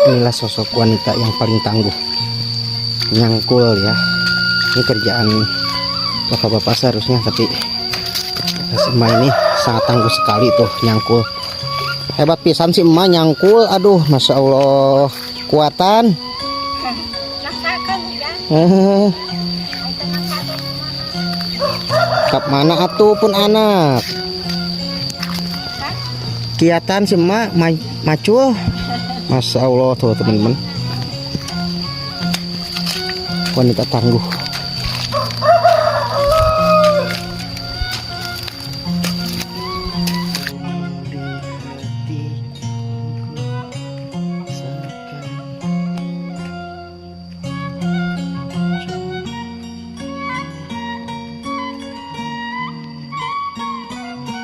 Inilah sosok wanita yang paling tangguh, nyangkul ya. Ini kerjaan bapak-bapak seharusnya, tapi si emak ini sangat tangguh sekali tuh nyangkul. Hebat pisan si emak nyangkul, aduh masya Allah, kuatan. Kap mana atuh pun anak. Kiatan si emak macul. Masya Allah tuh teman-teman, wanita tangguh.